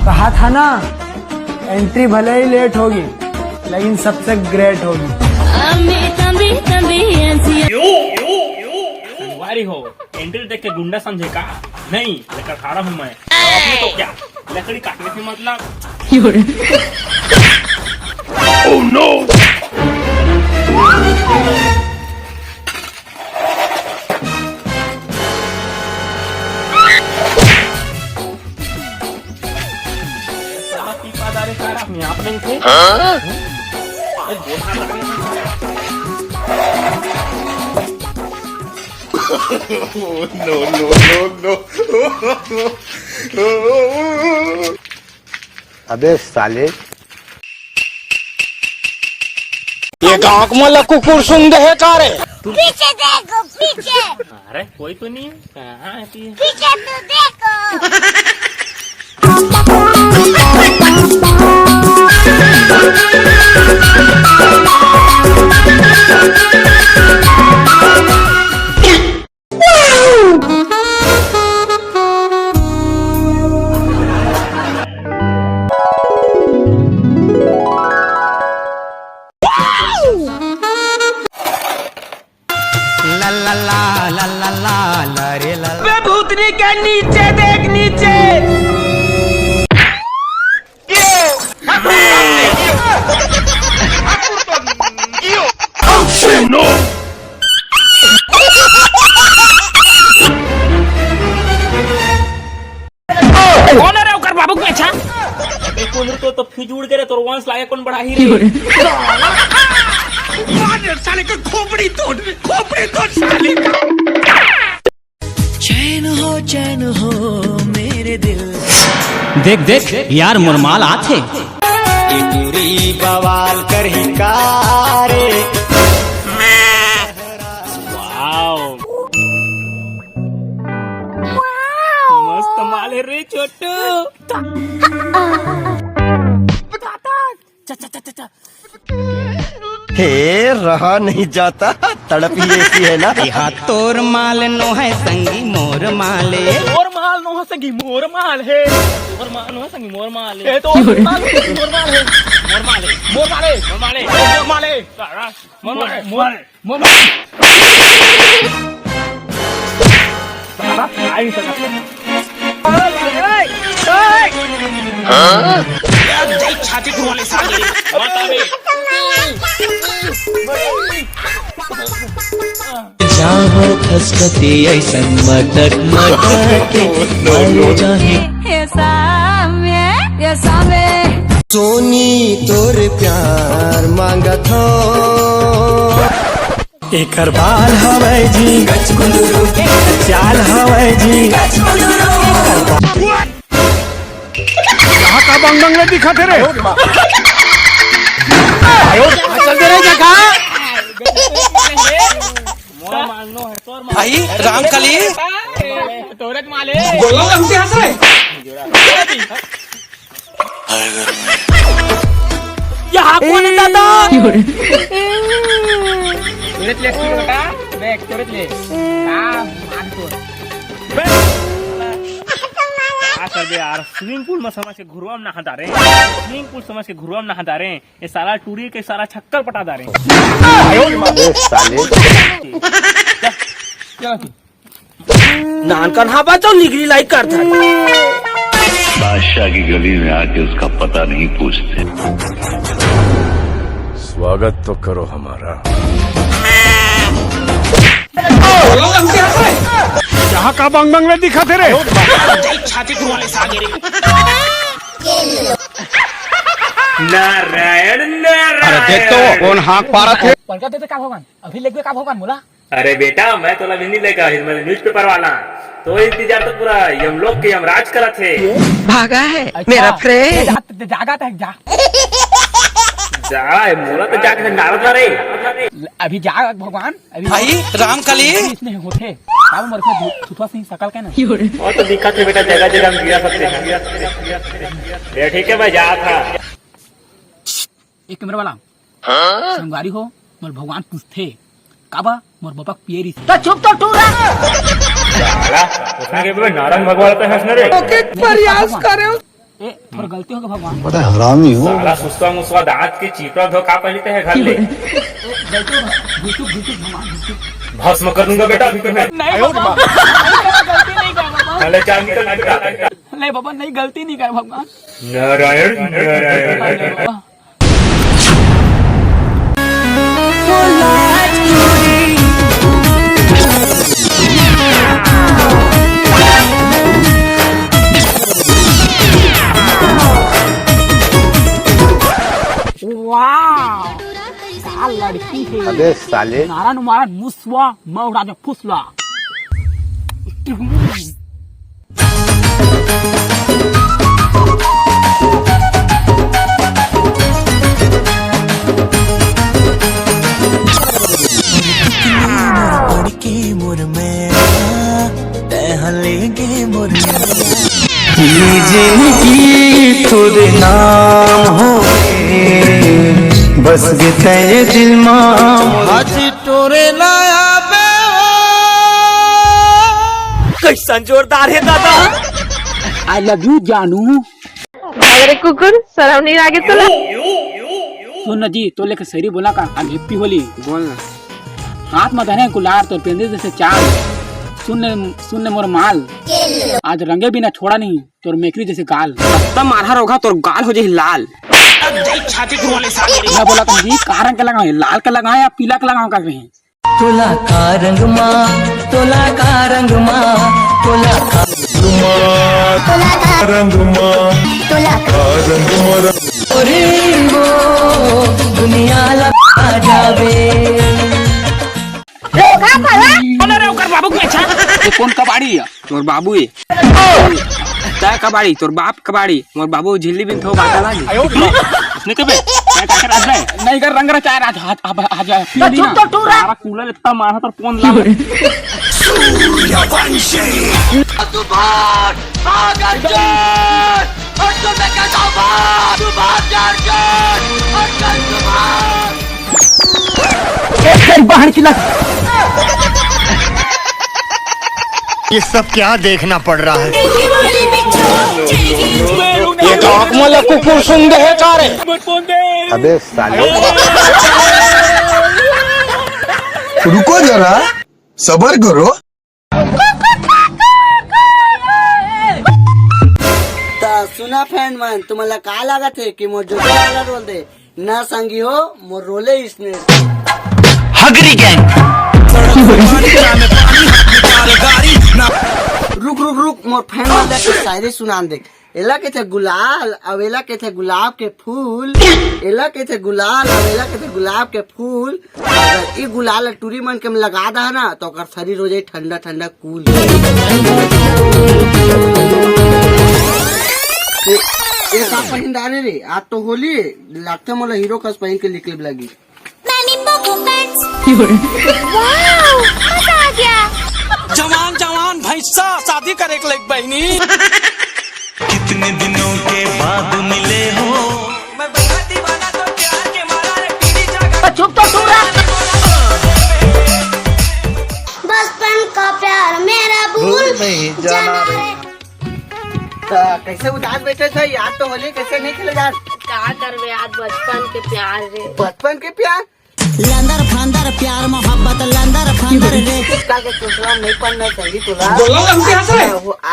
कहा था ना, एंट्री भले ही लेट होगी लेकिन सबसे ग्रेट होगी। संगवारी हो, एंट्री देख के गुंडा समझे का? नहीं, लेकर खड़ा हूँ मैं। आपने तो क्या लकड़ी काटने से मतलब? Oh no! आप नहीं थे? No. अबे साले, ये गाँव में कुकुर सुन दे का रे? पीछे देखो, पीछे। अरे कोई तो नहीं है, कहाँ है? पीछे तो देखो। ला ला ला ला ला ला ला रे ला। बे भूतनी के नीचे देख, नीचे। कौन है उकर बाबू के? अच्छा देखो तो फिज उड़ गए तो वंश लागे कौन बढ़ा ही रे? साले का खोपड़ी तोड़ साले का। चैन हो मेरे दिल। देख देख यार मुरमाल आथे। पूरी बवाल कर ही कारे। वाओ, मस्त माले रे छोटू। हे रहा नहीं जाता, तड़प ही ऐसी है ना। तोर माल नो है संगी मोर माले। मोर माल नो है संगी मोर माल है। मोर माल नो है संगी मोर माल है। तो मोर माल है। मोर माले मोर माले मोर माले मोर माले मोर माले। आई छाती वाले साले जाहो खसकते ऐसन मटक सोनी तोर प्यार मांगत हो। एकर बाल हवै जी, चाल हवै जी। यहाँ का बंग बंग में दिखा थे रे? चल दे रे जगह। भाई रामकली तोरक माले बोलो हमसे हंस रहे। यहाँ कौन है दादा? तोरक ले बेटा, देख तोरक ले। कर दे यार, स्विमिंग पूल में समझ के घुरवा में ना हटा रहे। स्विमिंग पूल समझ के घुरवा में ना हटा रहे। ये सारा टूरी के सारा छक्कर पटा दा रहे। नान का नहा तो निगरी लाइक करता। बादशाह की गली में आके उसका पता नहीं पूछते। स्वागत तो करो हमारा। यहाँ का बंग बंग में दिखा थे रे? छाती वाले सागे रे। नारायण नारायण। अरे देख तो कौन हाँक पा रहा थे? पलका देते का भगवान, अभी लेके का भगवान बोला। अरे बेटा, मैं तो अभी नहीं लेगा, न्यूज पेपर वाला तो इंतजार तो पूरा यमलोक के यमराज करा थे। भागा है मेरा फ्रेंड। जागा था जा जाए मोला तो जाके नारद रे। अभी जा भगवान, अभी भाई रामकली इसने होते काबू मर के थुथवा से सकल के ना। और तो दिक्कत है बेटा, जगह जगह हम गिरा सकते हैं। ये ठीक है, मैं जा था। एक कैमरा वाला संगवारी हो मोर भगवान पूछते काबा मोर बाबा पियरी तो चुप तो टूरा साला उसने के नारायण भगवान पे हंसने रे। प्रयास करे ए थोड़ा गलती होगा भगवान, बड़ा हरामी हो। साला सुस्वा मुस्वा दांत के चीपड़ा धोखा पहले है घर ले। गलती होगा, झूठुक झूठुक भगवान झूठुक। भस्म कर दूंगा बेटा अभी तुम्हें। नहीं बाबा, गलती नहीं कर बाबा। चले चाल निकल। नहीं बाबा, नहीं गलती नहीं कर भगवान। नारायण नारायण। नहीं बाबा। वाह, क्या लड़की है। अबे साले, नारायण महाराज मुसवा मैं राजा फुसला। जिंदगी खुद नाम हो बस गए दिल माम। कैसा जोरदार है दादा। आई लव यू जानू। अरे कुकुर शर्म नहीं आगे तुला। सुन जी, तो लेकर सही बोला का आज हैप्पी होली बोलना। हाथ में धरे गुलार तो पेंदे जैसे चाल। सुनने मोर माल आज रंगे भी ना छोड़ा नहीं तोर मेकरी जैसे गाल। तब मारा रोगा तोर गाल हो जाए लाल। मैं बोला तुम जी कहाँ रंग का लगाओ, लाल का लगाओ या पीला का लगाओ कर रहे हैं। तोला का रंग माँ, तोला का रंग माँ, तोला का रंग रेनबो दुनिया लगा जावे। बाबू को अच्छा ये कौन कबाड़ी है? तोर बाबू है तय कबाड़ी, तोर बाप कबाड़ी, मोर बाबू झिल्ली बिन थो बाटा लागी। उसने कबे क्या कर आज नहीं कर रंग रचा आज आ जा पी दी ना। सारा कूलर इतना मारा तो कौन ला। बाहर चिल्ला। ये सब क्या देखना पड़ रहा है? कुकुर सुन दे कारे। अबे साले, रुको जरा, सबर करो। सुना फ्रेंड मन, तुम्हाला काय लागत है कि मोर जो रोल दे ना संगी हो मोर रोले इसने हगरी गैंग। रुक रुक रुक, मोर फ्रेंड मन के शायरी सुनान दे। एला के थे गुलाल अवेला के थे गुलाब के फूल, एला के थे गुलाल अवेला के थे गुलाब के फूल। अगर ई गुलाल टूरी मन के लगा दा ना तो ओकर शरीर हो जाए ठंडा ठंडा कूल। एक आप पहिन डाले रे, आज तो होली लगते मोला हीरो कस पहिन के निकले लगी। वाओ, मजा आ गया। जवान जवान भैंसा शादी करे के लग बहनी। कितने दिनों के बाद मिले हो। मैं बड़ा दीवाना तो प्यार के मारा रे पीली जगह। चुप तो तू रह। बचपन का प्यार मेरा भूल जाना है। कैसे उदास बैठे थे? याद तो होली कैसे नहीं खेले यार? क्या करवे आज बचपन के प्यार रे। बचपन के प्यार लंदर फंदर प्यार मोहब्बत लंदर फंदर रे। इसका के दूसरा नहीं पढ़ना चाहिए तुला।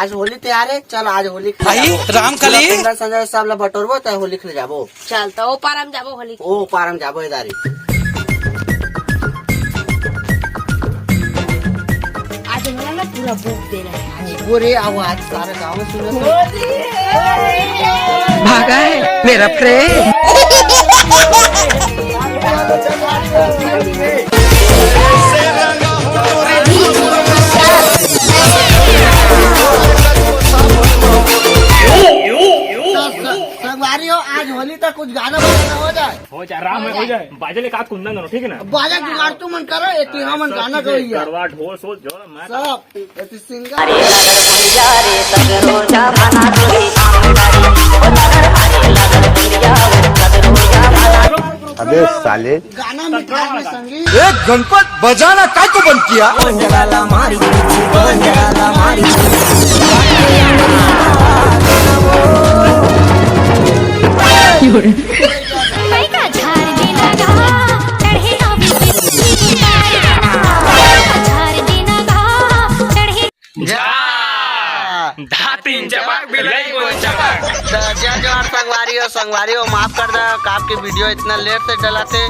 आज होली तैयार है, चल आज होली भाई राम कली संजय साहब ला बटोरबो त होली खेले जाबो। चल तो ओ पारम जाबो होली। ओ पारम जाबो इदारी। आज हमरा ना पूरा बुक देना है। वो रे आवाज सारे गांव में सुनो। भागा है मेरा फ्रेंड। संगवारी हो, आज होली तक कुछ गाना बजाना हो जाए। हो जाए आराम में हो जाए। बाजले का कुंदन करो ठीक है ना। बाजा जुगाड़ तू मन करो, एक यहाँ मन गाना करो। करवा ढोल सोच जो मैं सब सिंगर अबे साले, गाना मिठाई में संगीत। एक गणपत बजाना काय को बंद किया? मारी धातिन चमक बिलाई वो चमक। जय जवान संगवारी हो माफ कर दे आपकी वीडियो इतना लेट से डलाते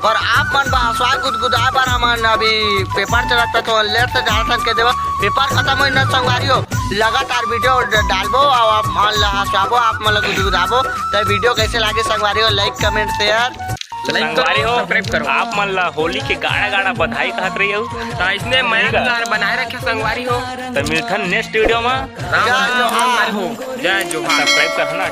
और आप मन बासवा गुदगुदा पर हमन अभी पेपर चलाता तो लेट से डाल सके देव पेपर खत्म हो न संगवारी हो लगातार वीडियो डालबो और आप मन हंसाबो आप मन गुदगुदाबो तो वीडियो कैसे लागे संगवारी हो लाइक कमेंट शेयर संगवारी हो सब्सक्राइब करो। आप मन ला होली के गाड़ा गाड़ा बधाई कहत रही हो तो इसने मैं बनाए रखे संगवारी हो तो मिलथन नेक्स्ट वीडियो में। जय जोहार। सब्सक्राइब करना।